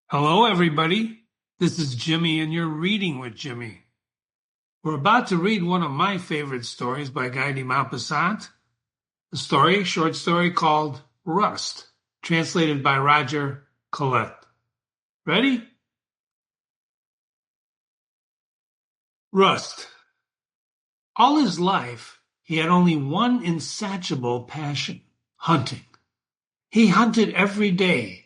Hello, everybody. This is Jimmy, and you're reading with Jimmy. We're about to read one of my favorite stories by Guy de Maupassant, a short story called Rust, translated by Roger Collette. Ready? Rust. All his life, he had only one insatiable passion, hunting. He hunted every day,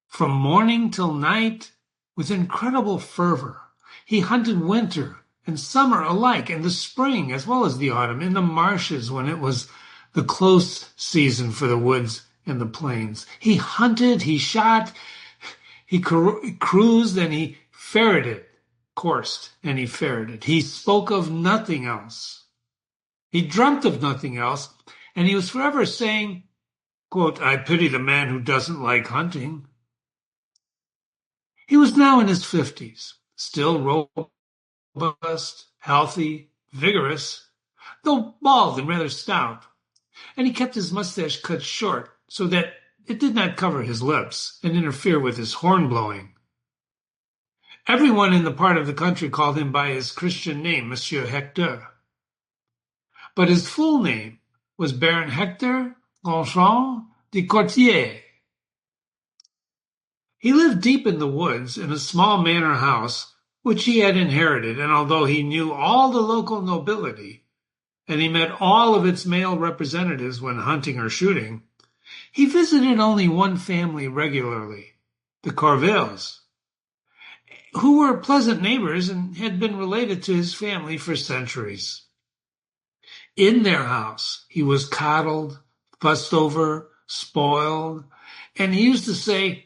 from morning till night, with incredible fervor. He hunted winter and summer alike, and the spring as well as the autumn, in the marshes when it was the close season for the woods and the plains. He hunted, he shot, he cruised, and he ferreted, coursed, and he ferreted. He spoke of nothing else. He dreamt of nothing else, and he was forever saying, quote, "I pity the man who doesn't like hunting." He was now in his 50s, still robust, healthy, vigorous, though bald and rather stout, and he kept his mustache cut short so that it did not cover his lips and interfere with his horn blowing. Everyone in the part of the country called him by his Christian name, Monsieur Hector. But his full name was Baron Hector Longchamp de Courtier. He lived deep in the woods in a small manor house which he had inherited, and although he knew all the local nobility, and he met all of its male representatives when hunting or shooting, he visited only one family regularly, the Corvilles, who were pleasant neighbors and had been related to his family for centuries. In their house, he was coddled, fussed over, spoiled, and he used to say,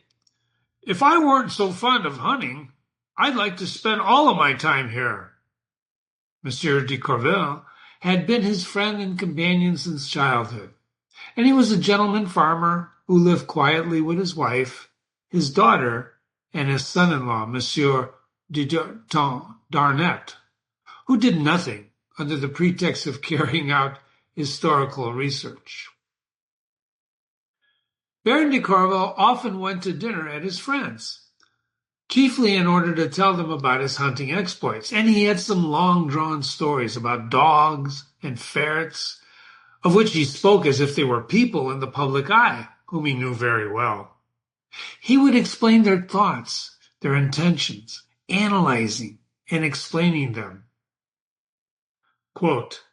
"If I weren't so fond of hunting, I'd like to spend all of my time here." Monsieur de Corville had been his friend and companion since childhood, and he was a gentleman farmer who lived quietly with his wife, his daughter, and his son-in-law, Monsieur de Darnette, who did nothing under the pretext of carrying out historical research. Baron de Corville often went to dinner at his friends', chiefly in order to tell them about his hunting exploits, and he had some long-drawn stories about dogs and ferrets, of which he spoke as if they were people in the public eye, whom he knew very well. He would explain their thoughts, their intentions, analyzing and explaining them. Quote,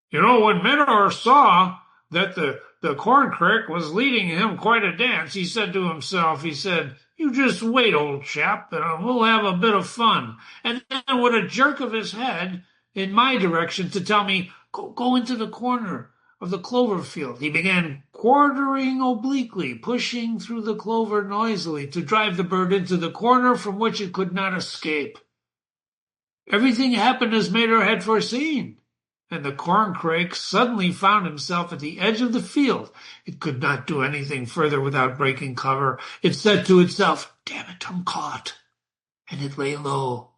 when Medor saw that the corncrake was leading him quite a dance, he said to himself, "You just wait, old chap, and we'll have a bit of fun." And then with a jerk of his head in my direction to tell me, go into the corner of the clover field, he began quartering obliquely, pushing through the clover noisily to drive the bird into the corner from which it could not escape. Everything happened as Medor had foreseen, and the corncrake suddenly found himself at the edge of the field. It could not do anything further without breaking cover. It said to itself, "Damn it, I'm caught," and it lay low.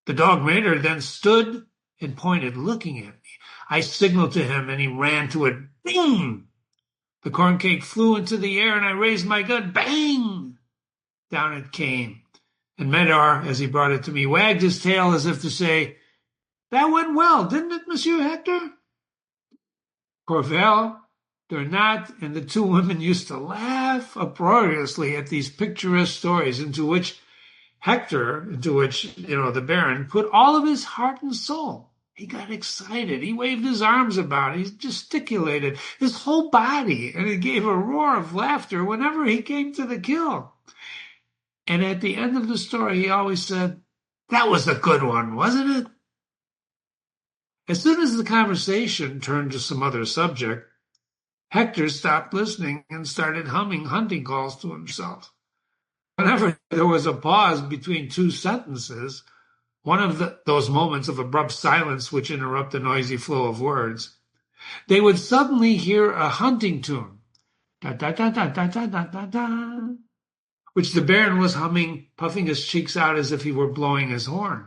The dog Medor then stood and pointed, looking at me. I signaled to him, and he ran to it. Bing! The corncrake flew into the air, and I raised my gun. Bang! Down it came, and Medor, as he brought it to me, wagged his tail as if to say, "That went well, didn't it, Monsieur Hector?" Corville, Darnat, and the two women used to laugh uproariously at these picturesque stories into which the Baron, put all of his heart and soul. He got excited. He waved his arms about. He gesticulated his whole body, and he gave a roar of laughter whenever he came to the kill. And at the end of the story, he always said, "That was a good one, wasn't it?" As soon as the conversation turned to some other subject, Hector stopped listening and started humming hunting calls to himself. Whenever there was a pause between two sentences, one of those moments of abrupt silence which interrupt the noisy flow of words, they would suddenly hear a hunting tune, da da da da da da da da da, which the Baron was humming, puffing his cheeks out as if he were blowing his horn.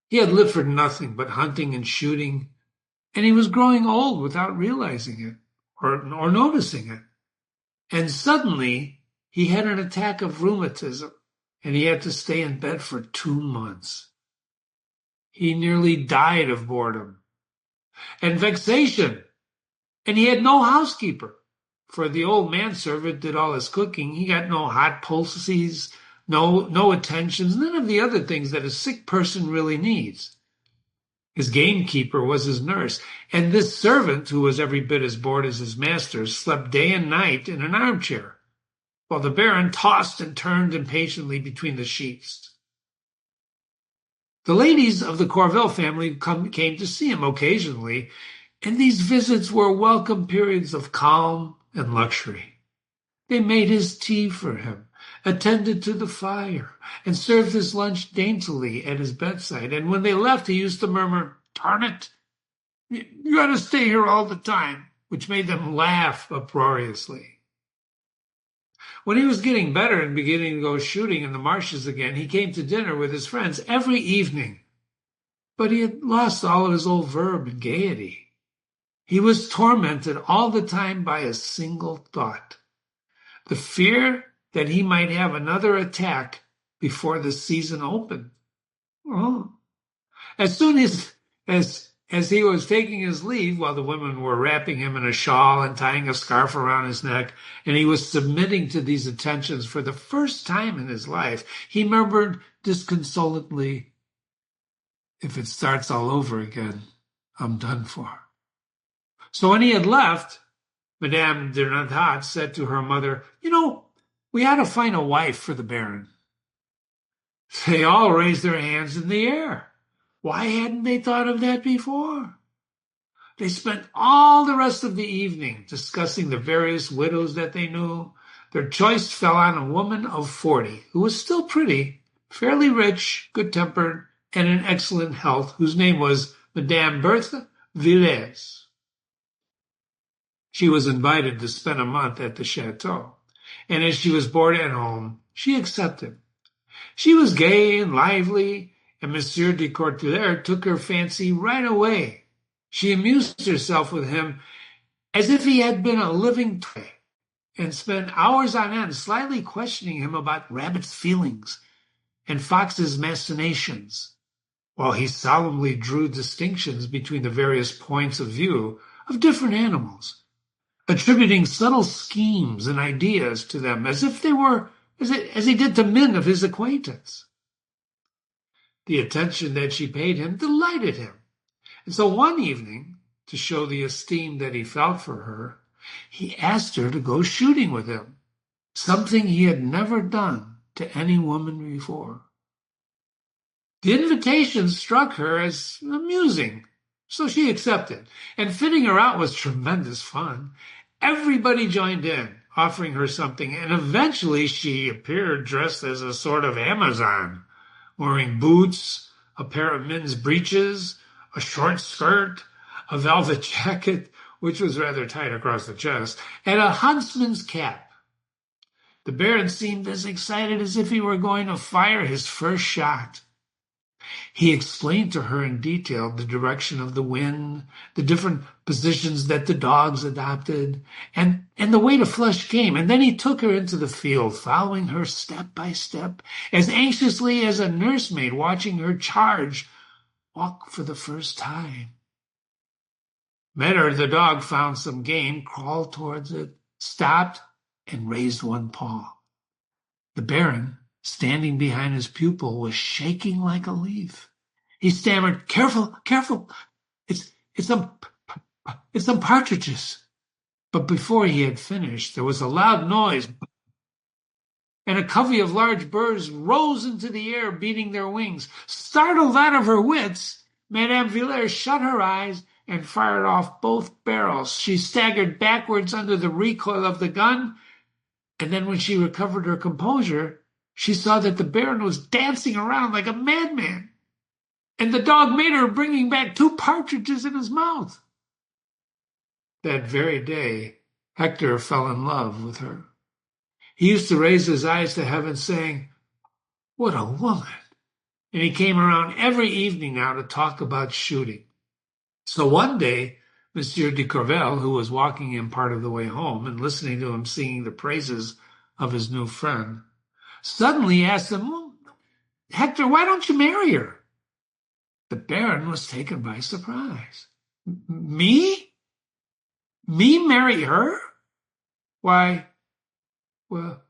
He had lived for nothing but hunting and shooting, and he was growing old without realizing it or noticing it. And suddenly he had an attack of rheumatism, and he had to stay in bed for 2 months. He nearly died of boredom and vexation, and he had no housekeeper. For the old manservant did all his cooking. He got no hot poultices, no attentions, none of the other things that a sick person really needs. His gamekeeper was his nurse, and this servant, who was every bit as bored as his master, slept day and night in an armchair, while the Baron tossed and turned impatiently between the sheets. The ladies of the Corville family came to see him occasionally, and these visits were welcome periods of calm and luxury. They made his tea for him, attended to the fire, and served his lunch daintily at his bedside. And when they left, he used to murmur, "Darn it, you got to stay here all the time," which made them laugh uproariously. When he was getting better and beginning to go shooting in the marshes again, he came to dinner with his friends every evening. But he had lost all of his old verve and gaiety. He was tormented all the time by a single thought: the fear that he might have another attack before the season opened. Oh. As soon as he was taking his leave, while the women were wrapping him in a shawl and tying a scarf around his neck, and he was submitting to these attentions for the first time in his life, he murmured disconsolately, "If it starts all over again, I'm done for." So when he had left, Madame de Nantat said to her mother, "We ought to find a wife for the Baron." They all raised their hands in the air. Why hadn't they thought of that before? They spent all the rest of the evening discussing the various widows that they knew. Their choice fell on a woman of 40, who was still pretty, fairly rich, good-tempered, and in excellent health, whose name was Madame Berthe Villers. She was invited to spend a month at the chateau, and as she was bored at home, she accepted. She was gay and lively, and Monsieur de Courtellier took her fancy right away. She amused herself with him as if he had been a living toy, and spent hours on end slyly questioning him about rabbits' feelings and foxes' machinations, while he solemnly drew distinctions between the various points of view of different animals, attributing subtle schemes and ideas to them as if they were, as he did to men of his acquaintance. The attention that she paid him delighted him, and so one evening, to show the esteem that he felt for her, he asked her to go shooting with him, something he had never done to any woman before. The invitation struck her as amusing, so she accepted, and fitting her out was tremendous fun. Everybody joined in, offering her something, and eventually she appeared dressed as a sort of Amazon, wearing boots, a pair of men's breeches, a short skirt, a velvet jacket, which was rather tight across the chest, and a huntsman's cap. The Baron seemed as excited as if he were going to fire his first shot. He explained to her in detail the direction of the wind, the different positions that the dogs adopted, and the way the flush came. And then he took her into the field, following her step by step, as anxiously as a nursemaid watching her charge walk for the first time. Metter, the dog, found some game, crawled towards it, stopped, and raised one paw. The Baron, standing behind his pupil, was shaking like a leaf. He stammered, "Careful, careful! It's some partridges." But before he had finished, there was a loud noise, and a covey of large birds rose into the air, beating their wings. Startled out of her wits, Madame Villers shut her eyes and fired off both barrels. She staggered backwards under the recoil of the gun, and then when she recovered her composure, she saw that the Baron was dancing around like a madman, and the dog made her, bringing back 2 partridges in his mouth. That very day, Hector fell in love with her. He used to raise his eyes to heaven, saying, "What a woman!" And he came around every evening now to talk about shooting. So one day, Monsieur de Corville, who was walking him part of the way home and listening to him singing the praises of his new friend, suddenly asked him, well, Hector, why don't you marry her? The Baron was taken by surprise. Me? Me marry her? Why, well,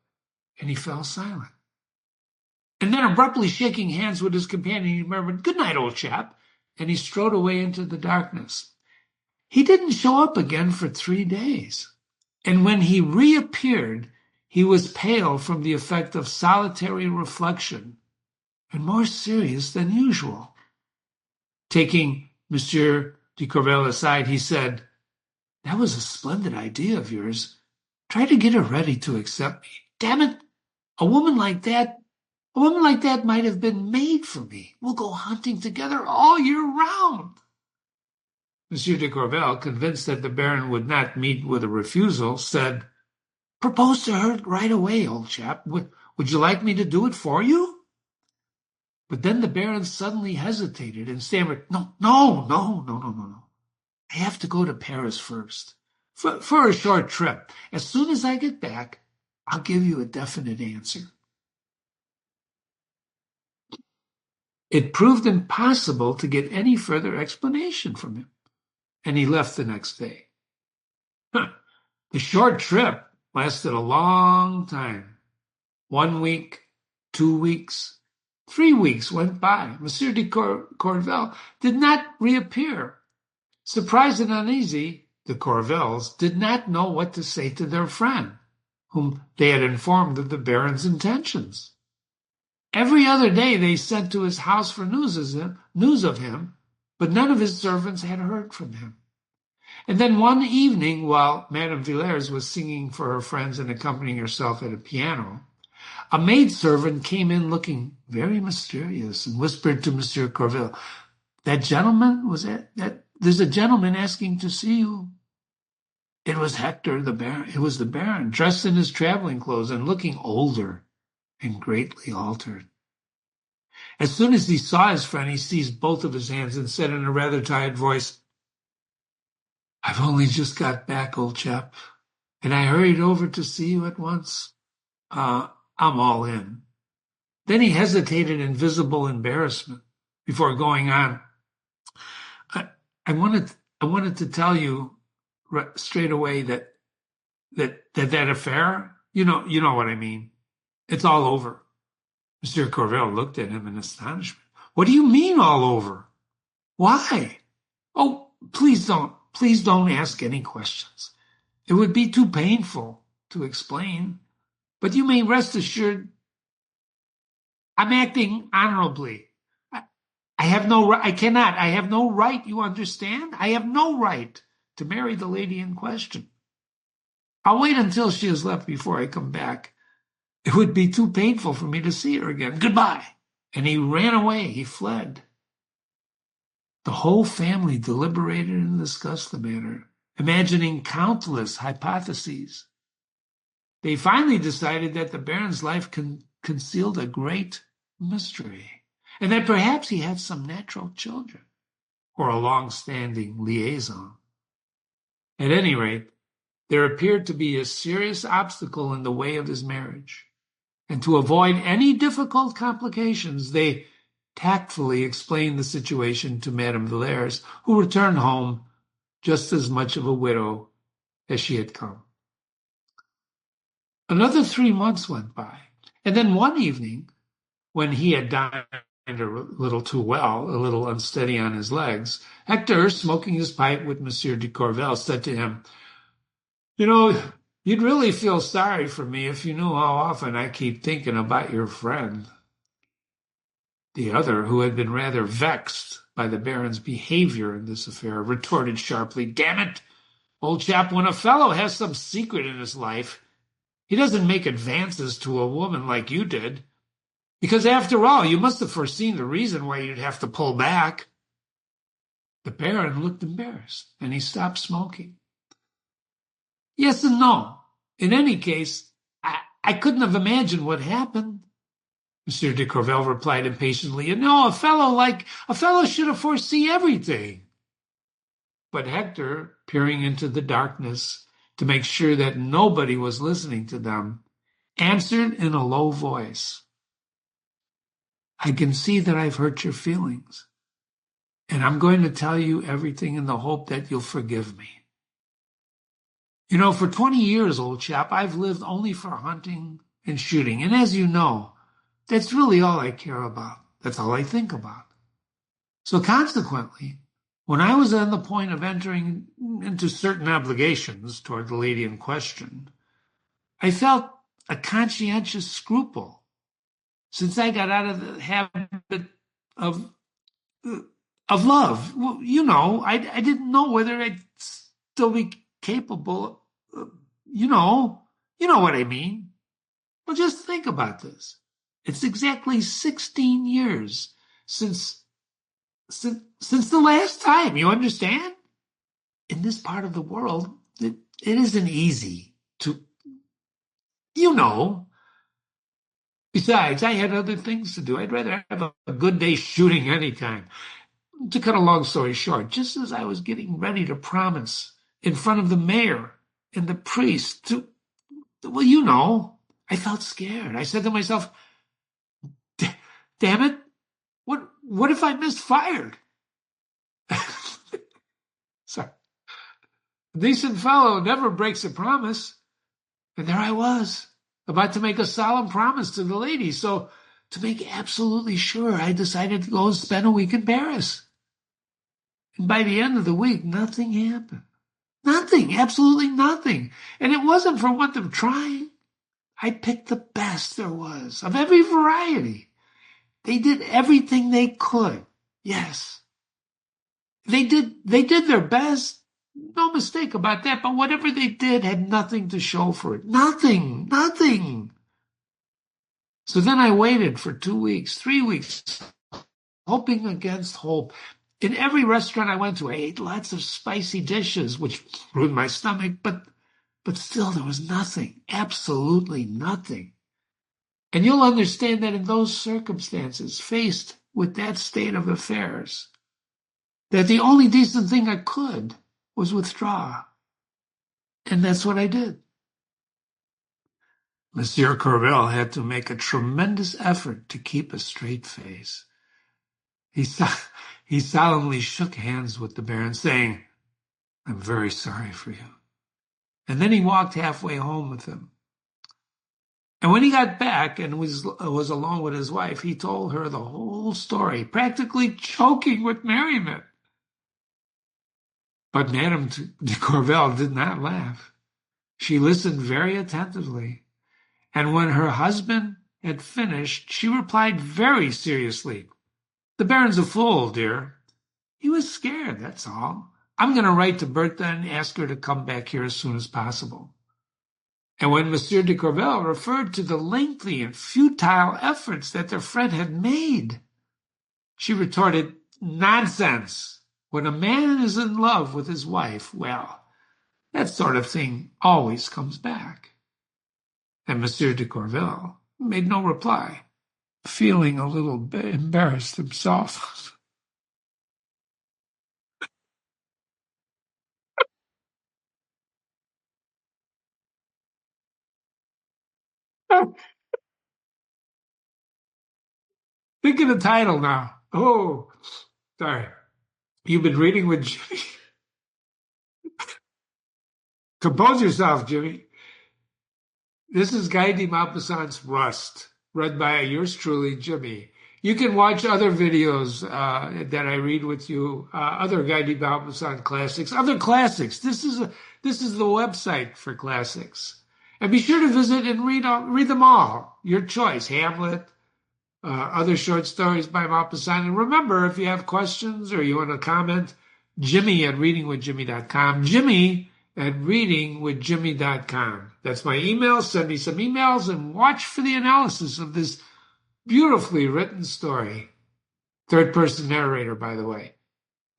and he fell silent. And then abruptly shaking hands with his companion, he murmured, good night, old chap, and he strode away into the darkness. He didn't show up again for 3 days. And when he reappeared, he was pale from the effect of solitary reflection and more serious than usual. Taking Monsieur de Corrode aside, he said, that was a splendid idea of yours. Try to get her ready to accept me. Damn it, a woman like that might have been made for me. We'll go hunting together all year round. Monsieur de Corrode, convinced that the Baron would not meet with a refusal, said, propose to her right away, old chap. Would you like me to do it for you? But then the Baron suddenly hesitated and stammered, No. I have to go to Paris first for a short trip. As soon as I get back, I'll give you a definite answer. It proved impossible to get any further explanation from him, and he left the next day. The short trip lasted a long time. 1 week, 2 weeks, 3 weeks went by. Monsieur de Corrode did not reappear. Surprised and uneasy, the Correvels did not know what to say to their friend, whom they had informed of the Baron's intentions. Every other day they sent to his house for news of him, but none of his servants had heard from him. And then one evening, while Madame Villers was singing for her friends and accompanying herself at a piano, a maidservant came in looking very mysterious and whispered to Monsieur Corrode, that gentleman there's a gentleman asking to see you. It was Hector, the Baron. It was the Baron, dressed in his traveling clothes and looking older and greatly altered. As soon as he saw his friend, he seized both of his hands and said in a rather tired voice, I've only just got back, old chap, and I hurried over to see you at once. I'm all in. Then he hesitated in visible embarrassment before going on. I wanted to tell you straight away that affair, you know what I mean. It's all over. Monsieur Corrode looked at him in astonishment. What do you mean all over? Why? Oh, please don't ask any questions. It would be too painful to explain. But you may rest assured I'm acting honorably. I have no right, you understand? I have no right to marry the lady in question. I'll wait until she has left before I come back. It would be too painful for me to see her again. Goodbye. And he ran away. He fled. The whole family deliberated and discussed the matter, imagining countless hypotheses. They finally decided that the Baron's life concealed a great mystery, and that perhaps he had some natural children, or a long-standing liaison. At any rate, there appeared to be a serious obstacle in the way of his marriage, and to avoid any difficult complications, they tactfully explained the situation to Madame Villers, who returned home just as much of a widow as she had come. Another 3 months went by, and then one evening, when he had dined a little too well, a little unsteady on his legs, Hector, smoking his pipe with Monsieur de Corrode, said to him, you'd really feel sorry for me if you knew how often I keep thinking about your friend. The other, who had been rather vexed by the Baron's behavior in this affair, retorted sharply, Damn it, old chap, when a fellow has some secret in his life, he doesn't make advances to a woman like you did. Because after all, you must have foreseen the reason why you'd have to pull back. The Baron looked embarrassed, and he stopped smoking. Yes and no. In any case, I couldn't have imagined what happened. Monsieur de Corrode replied impatiently, a fellow should have foreseen everything. But Hector, peering into the darkness to make sure that nobody was listening to them, answered in a low voice, I can see that I've hurt your feelings, and I'm going to tell you everything in the hope that you'll forgive me. You know, for 20 years, old chap, I've lived only for hunting and shooting. And as you know, that's really all I care about. That's all I think about. So consequently, when I was on the point of entering into certain obligations toward the lady in question, I felt a conscientious scruple since I got out of the habit of of love. Well, you know, I didn't know whether I'd still be capable. You know what I mean. Well, just think about this. It's exactly 16 years since since the last time. You understand? In this part of the world, it isn't easy to, you know. Besides, I had other things to do. I'd rather have a good day shooting anytime. To cut a long story short, just as I was getting ready to promise in front of the mayor and the priest to, well, you know, I felt scared. I said to myself, damn it, what if I misfired? Sorry. A decent fellow never breaks a promise. And there I was, about to make a solemn promise to the lady. So to make absolutely sure, I decided to go and spend a week in Paris. And by the end of the week, nothing happened. Nothing, absolutely nothing. And it wasn't for want of trying. I picked the best there was of every variety. They did everything they could. Yes. They did their best. No mistake about that. But whatever they did had nothing to show for it. Nothing. So then I waited for 2 weeks, 3 weeks, hoping against hope. In every restaurant I went to, I ate lots of spicy dishes, which ruined my stomach, but still there was nothing, absolutely nothing. And you'll understand that in those circumstances, faced with that state of affairs, that the only decent thing I could was withdraw. And that's what I did. Monsieur Corrode had to make a tremendous effort to keep a straight face. He solemnly shook hands with the Baron, saying, I'm very sorry for you. And then he walked halfway home with him. And when he got back and was alone with his wife, he told her the whole story, practically choking with merriment. But Madame de Corrode did not laugh. She listened very attentively. And when her husband had finished, she replied very seriously, The Baron's a fool, dear. He was scared, that's all. I'm going to write to Bertha and ask her to come back here as soon as possible. And when Monsieur de Corrode referred to the lengthy and futile efforts that their friend had made, she retorted, Nonsense! When a man is in love with his wife, well, that sort of thing always comes back. And Monsieur de Corrode made no reply, feeling a little bit embarrassed himself. Think of the title now. Oh, sorry. You've been reading with Jimmy. Compose yourself, Jimmy. This is Guy de Maupassant's Rust, read by yours truly, Jimmy. You can watch other videos that I read with you, other Guy de Maupassant classics, other classics. This is the website for classics. And be sure to visit and read them all. Your choice, Hamlet, other short stories by Maupassant. And remember, if you have questions or you want to comment, Jimmy at readingwithjimmy.com. Jimmy at readingwithjimmy.com. That's my email. Send me some emails and watch for the analysis of this beautifully written story. Third-person narrator, by the way.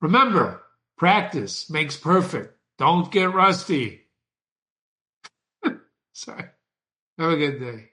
Remember, practice makes perfect. Don't get rusty. Sorry. Have a good day.